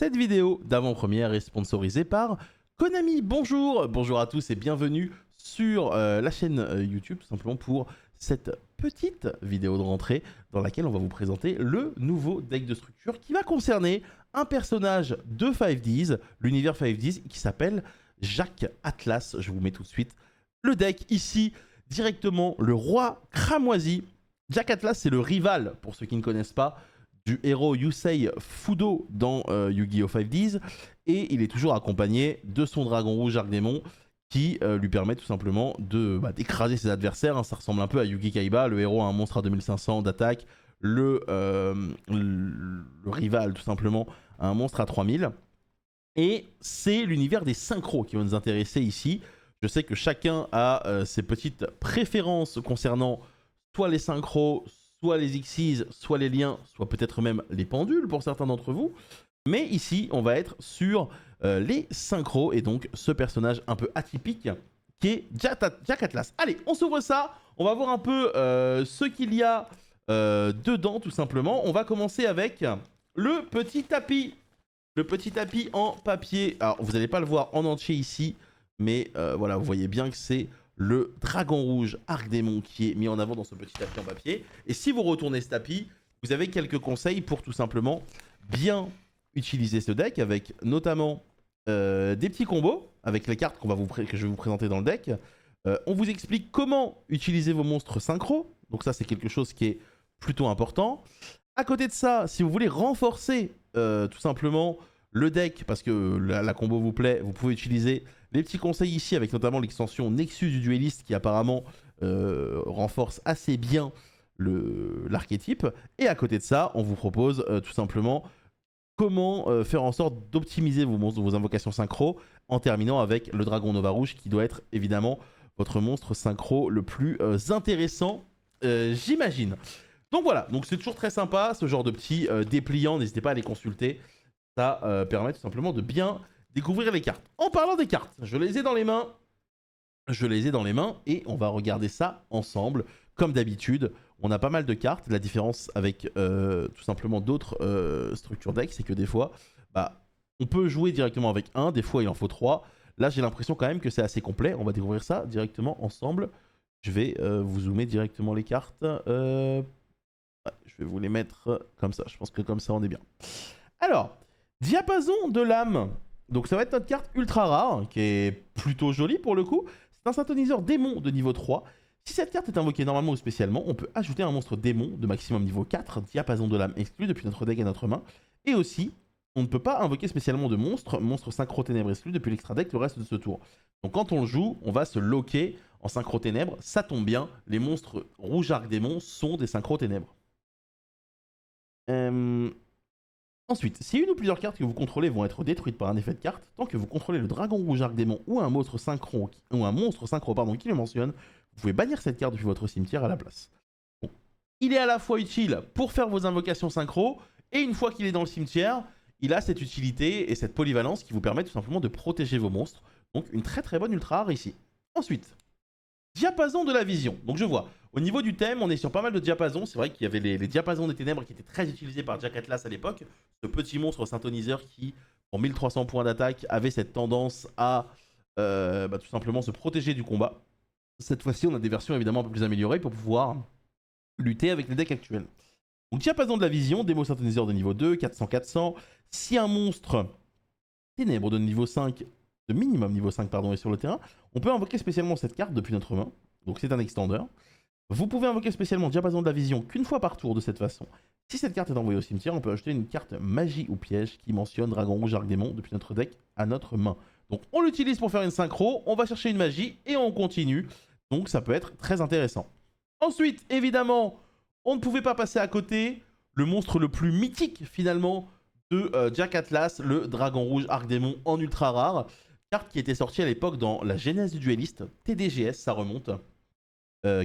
Cette vidéo d'avant-première est sponsorisée par Konami. Bonjour à tous et bienvenue sur la chaîne YouTube, tout simplement pour cette petite vidéo de rentrée dans laquelle on va vous présenter le nouveau deck de structure qui va concerner un personnage de 5Ds, l'univers 5Ds, qui s'appelle Jack Atlas. Je vous mets tout de suite le deck ici, directement le roi cramoisi. Jack Atlas, c'est le rival, pour ceux qui ne connaissent pas, du héros Yusei Fudo dans Yu-Gi-Oh! 5Ds, et il est toujours accompagné de son dragon rouge Arc-Démon qui lui permet tout simplement d'écraser ses adversaires. Hein. Ça ressemble un peu à Yugi Kaiba, le héros a un monstre à 2500 d'attaque, le rival tout simplement a un monstre à 3000. Et c'est l'univers des synchros qui va nous intéresser ici. Je sais que chacun a ses petites préférences concernant soit les synchros, soit les Xyz, soit les liens, soit peut-être même les pendules pour certains d'entre vous. Mais ici, on va être sur les synchros et donc ce personnage un peu atypique qui est Jack Atlas. Allez, on s'ouvre ça, on va voir un peu ce qu'il y a dedans tout simplement. On va commencer avec le petit tapis. Le petit tapis en papier. Alors, vous n'allez pas le voir en entier ici, mais voilà, vous voyez bien que c'est le dragon rouge Arc-Démon qui est mis en avant dans ce petit tapis en papier. Et si vous retournez ce tapis, vous avez quelques conseils pour tout simplement bien utiliser ce deck, avec notamment des petits combos avec les cartes que je vais vous présenter dans le deck. On vous explique comment utiliser vos monstres synchro, donc ça c'est quelque chose qui est plutôt important. À côté de ça, si vous voulez renforcer tout simplement le deck, parce que la combo vous plaît, vous pouvez utiliser les petits conseils ici, avec notamment l'extension Nexus du dueliste qui apparemment renforce assez bien l'archétype. Et à côté de ça, on vous propose tout simplement comment faire en sorte d'optimiser vos invocations synchro, en terminant avec le dragon Nova Rouge qui doit être évidemment votre monstre synchro le plus intéressant, j'imagine. Donc voilà, donc c'est toujours très sympa ce genre de petits dépliants, n'hésitez pas à les consulter. Ça permet tout simplement de bien découvrir les cartes. En parlant des cartes, je les ai dans les mains. Et on va regarder ça ensemble. Comme d'habitude, on a pas mal de cartes. La différence avec tout simplement d'autres structures deck, c'est que des fois, on peut jouer directement avec un, des fois il en faut 3. Là, j'ai l'impression quand même que c'est assez complet. On va découvrir ça directement ensemble. Je vais vous zoomer directement les cartes. Je vais vous les mettre comme ça. Je pense que comme ça, on est bien. Alors, Diapason de l'âme. Donc ça va être notre carte ultra rare, qui est plutôt jolie pour le coup. C'est un synthoniseur démon de niveau 3. Si cette carte est invoquée normalement ou spécialement, on peut ajouter un monstre démon de maximum niveau 4, Diapason de l'âme exclu depuis notre deck à notre main. Et aussi, on ne peut pas invoquer spécialement de monstre synchro ténèbres exclu depuis l'extra deck le reste de ce tour. Donc quand on le joue, on va se loquer en synchro ténèbres. Ça tombe bien, les monstres rouge arc démon sont des synchro ténèbres. Ensuite, si une ou plusieurs cartes que vous contrôlez vont être détruites par un effet de carte, tant que vous contrôlez le dragon rouge Arc-Démon ou un monstre synchro qui le mentionne, vous pouvez bannir cette carte depuis votre cimetière à la place. Bon. Il est à la fois utile pour faire vos invocations synchro, et une fois qu'il est dans le cimetière, il a cette utilité et cette polyvalence qui vous permet tout simplement de protéger vos monstres. Donc une très très bonne ultra rare ici. Ensuite, Diapason de la vision. Donc je vois, au niveau du thème, on est sur pas mal de diapasons. C'est vrai qu'il y avait les diapasons des ténèbres qui étaient très utilisés par Jack Atlas à l'époque. Ce petit monstre synthoniseur qui, pour 1300 points d'attaque, avait cette tendance à tout simplement se protéger du combat. Cette fois-ci, on a des versions évidemment un peu plus améliorées pour pouvoir lutter avec les decks actuels. Donc diapason de la vision, démo synthoniseur de niveau 2, 400-400. Si un monstre ténèbre de niveau 5... de minimum niveau 5 pardon, est sur le terrain, on peut invoquer spécialement cette carte depuis notre main. Donc c'est un extender. Vous pouvez invoquer spécialement Diapason de la vision qu'une fois par tour de cette façon. Si cette carte est envoyée au cimetière, on peut ajouter une carte magie ou piège qui mentionne Dragon Rouge Arc-Démon depuis notre deck à notre main. Donc on l'utilise pour faire une synchro, on va chercher une magie et on continue. Donc ça peut être très intéressant. Ensuite, évidemment, on ne pouvait pas passer à côté le monstre le plus mythique finalement de Jack Atlas, le Dragon Rouge Arc-Démon en ultra rare. Carte qui était sortie à l'époque dans la genèse du dueliste, TDGS, ça remonte.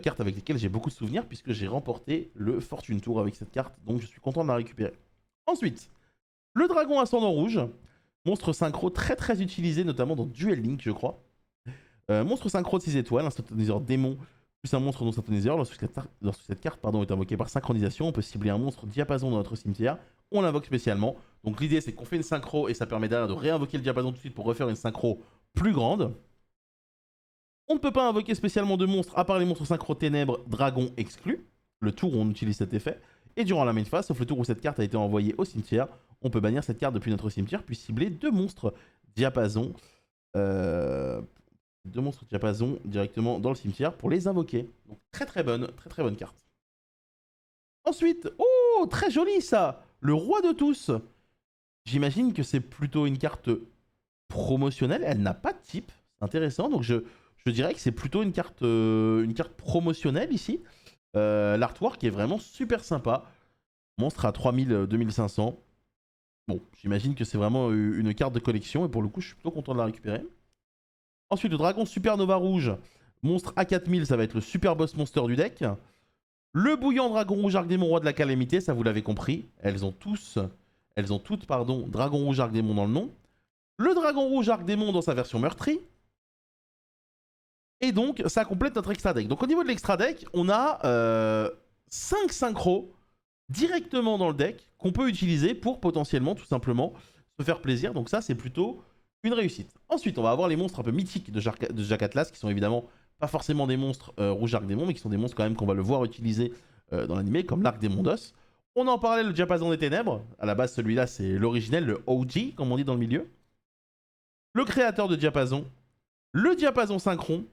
Carte avec laquelle j'ai beaucoup de souvenirs puisque j'ai remporté le Fortune Tour avec cette carte, donc je suis content de la récupérer. Ensuite, le Dragon Ascendant Rouge, monstre synchro très très utilisé notamment dans Duel Link je crois. Monstre synchro de 6 étoiles, un synthoniseur démon plus un monstre non synthoniseur. Lorsque cette carte est invoquée par synchronisation, on peut cibler un monstre diapason dans notre cimetière. on l'invoque spécialement. Donc l'idée c'est qu'on fait une synchro et ça permet derrière de réinvoquer le diapason tout de suite pour refaire une synchro plus grande. On ne peut pas invoquer spécialement de monstres à part les monstres synchro ténèbres, dragon exclus, le tour où on utilise cet effet. Et durant la main phase, sauf le tour où cette carte a été envoyée au cimetière, on peut bannir cette carte depuis notre cimetière puis cibler deux monstres diapason. Deux monstres diapason directement dans le cimetière pour les invoquer. Donc très bonne carte. Ensuite, oh, très joli ça, le roi de tous. J'imagine que c'est plutôt une carte promotionnelle, elle n'a pas de type, c'est intéressant, donc je dirais que c'est plutôt une carte promotionnelle ici. L'artwork est vraiment super sympa, monstre à 3000, 2500. Bon, j'imagine que c'est vraiment une carte de collection et pour le coup je suis plutôt content de la récupérer. Ensuite, le dragon supernova rouge, monstre à 4000, ça va être le super boss monster du deck. Le bouillant dragon rouge arc démon roi de la calamité, ça vous l'avez compris, elles ont toutes, dragon rouge arc démon dans le nom. Le dragon rouge arc démon dans sa version meurtrie. Et donc, ça complète notre extra deck. Donc au niveau de l'extra deck, on a 5 synchros directement dans le deck qu'on peut utiliser pour potentiellement, tout simplement, se faire plaisir. Donc ça, c'est plutôt une réussite. Ensuite, on va avoir les monstres un peu mythiques de Jack Atlas, qui sont évidemment pas forcément des monstres rouge arc démon, mais qui sont des monstres quand même qu'on va le voir utiliser dans l'animé, comme l'arc démon d'os. On en parlait, le diapason des ténèbres. À la base, celui-là, c'est l'originel, le OG, comme on dit dans le milieu. Le créateur de diapason, le diapason synchron,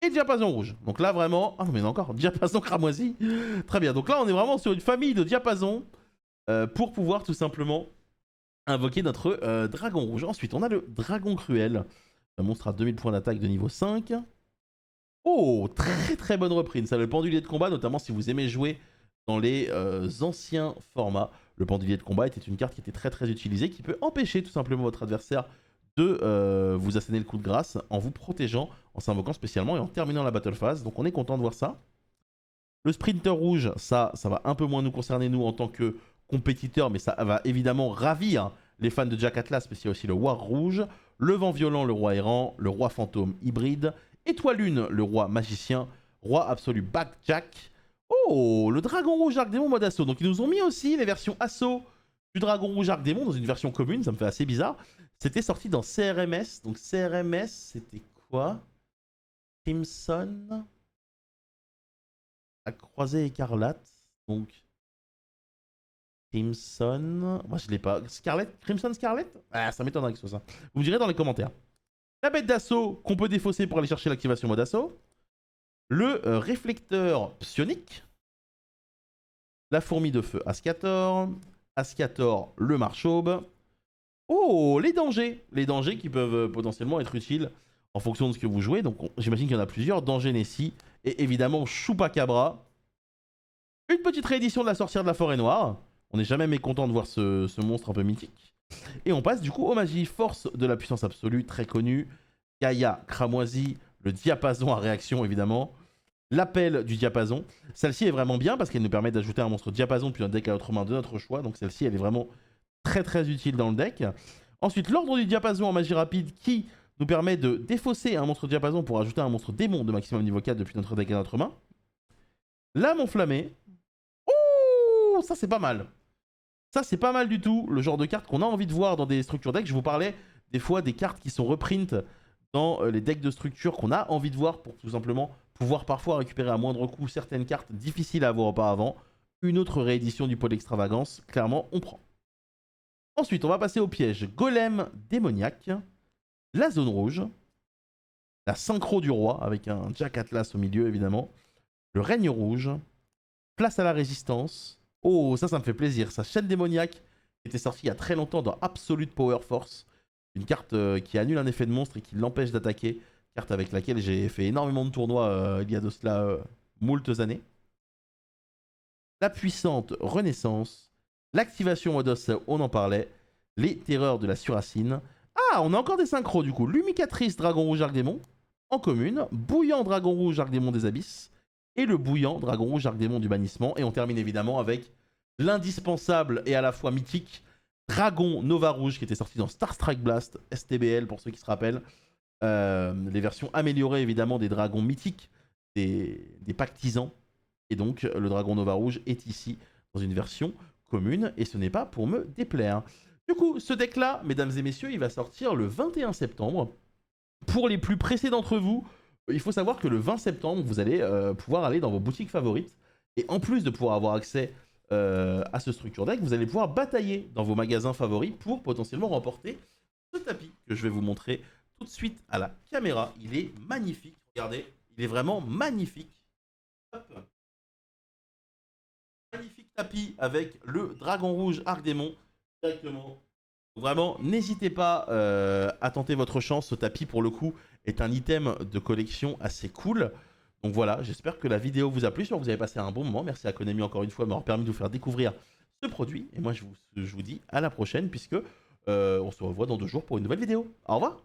et diapason rouge. Donc là, vraiment... Ah non, mais encore, diapason cramoisi. Très bien. Donc là, on est vraiment sur une famille de diapasons pour pouvoir tout simplement invoquer notre dragon rouge. Ensuite, on a le dragon cruel. Un monstre à 2000 points d'attaque de niveau 5. Oh, très bonne reprise. Ça, le pendulier de combat, notamment si vous aimez jouer dans les anciens formats. Le pendulier de combat était une carte qui était très utilisée, qui peut empêcher tout simplement votre adversaire de vous asséner le coup de grâce en vous protégeant, en s'invoquant spécialement et en terminant la battle phase. Donc on est content de voir ça. Le sprinter rouge, ça va un peu moins nous concerner nous en tant que compétiteurs, mais ça va évidemment ravir les fans de Jack Atlas, mais il y a aussi le War rouge, le vent violent, le roi errant, le roi fantôme hybride, Étoile Lune, le roi magicien, roi absolu Backjack. Oh, le dragon rouge arc démon mode assaut. Donc ils nous ont mis aussi les versions assaut du dragon rouge arc démon dans une version commune, ça me fait assez bizarre. C'était sorti dans CRMS. Donc CRMS, c'était quoi? Crimson, la croisée écarlate. Donc Crimson, moi je l'ai pas. Crimson Scarlet. Ah, ça m'étonnerait que ce soit ça. Vous me direz dans les commentaires. La bête d'assaut qu'on peut défausser pour aller chercher l'activation mode assaut. Le réflecteur psionique. La fourmi de feu Ascator. Ascator le marchaube. Oh, les dangers. Les dangers qui peuvent potentiellement être utiles en fonction de ce que vous jouez. Donc j'imagine qu'il y en a plusieurs. Danger Nessie. Et évidemment Chupacabra. Une petite réédition de la sorcière de la forêt noire. On n'est jamais mécontent de voir ce monstre un peu mythique. Et on passe du coup aux magies. Force de la puissance absolue, très connue. Gaïa cramoisie. Le diapason à réaction évidemment. L'appel du diapason. Celle-ci est vraiment bien parce qu'elle nous permet d'ajouter un monstre diapason depuis un deck à notre main de notre choix. Donc celle-ci, elle est vraiment très utile dans le deck. Ensuite, l'ordre du diapason en magie rapide qui nous permet de défausser un monstre diapason pour ajouter un monstre démon de maximum niveau 4 depuis notre deck à notre main. Lame enflammée. Oh, ça c'est pas mal. Ça c'est pas mal du tout. Le genre de carte qu'on a envie de voir dans des structures decks. Je vous parlais des fois des cartes qui sont reprint dans les decks de structure qu'on a envie de voir pour tout simplement pouvoir parfois récupérer à moindre coût certaines cartes difficiles à avoir auparavant. Une autre réédition du pot d'extravagance, clairement on prend. Ensuite, on va passer au piège. Golem démoniaque, la zone rouge, la synchro du roi avec un Jack Atlas au milieu évidemment, le règne rouge, place à la résistance. Oh, ça me fait plaisir. Sa chaîne démoniaque était sortie il y a très longtemps dans Absolute Power Force. Une carte qui annule un effet de monstre et qui l'empêche d'attaquer. Carte avec laquelle j'ai fait énormément de tournois il y a de cela moultes années. La puissante renaissance. L'activation Modos, on en parlait. Les terreurs de la suracine. Ah, on a encore des synchros du coup. Lumicatrice Dragon Rouge Arc Démon en commune. Bouillant Dragon Rouge Arc Démon des Abysses. Et le bouillant Dragon Rouge Arc Démon du bannissement. Et on termine évidemment avec l'indispensable et à la fois mythique Dragon Nova Rouge qui était sorti dans Star Strike Blast, STBL pour ceux qui se rappellent. Les versions améliorées évidemment des dragons mythiques, des pactisans. Et donc le Dragon Nova Rouge est ici dans une version commune et ce n'est pas pour me déplaire. Du coup, ce deck-là, mesdames et messieurs, il va sortir le 21 septembre. Pour les plus pressés d'entre vous, il faut savoir que le 20 septembre, vous allez pouvoir aller dans vos boutiques favorites. Et en plus de pouvoir avoir accès à ce structure deck, vous allez pouvoir batailler dans vos magasins favoris pour potentiellement remporter ce tapis que je vais vous montrer tout de suite à la caméra. Il est magnifique, regardez, il est vraiment magnifique. Hop. Magnifique tapis avec le dragon rouge Arc-Démon directement. Vraiment, n'hésitez pas à tenter votre chance. Ce tapis, pour le coup, est un item de collection assez cool. Donc voilà, j'espère que la vidéo vous a plu. J'espère que vous avez passé un bon moment. Merci à Konami encore une fois de m'avoir permis de vous faire découvrir ce produit. Et moi, je vous dis à la prochaine puisque on se revoit dans 2 jours pour une nouvelle vidéo. Au revoir.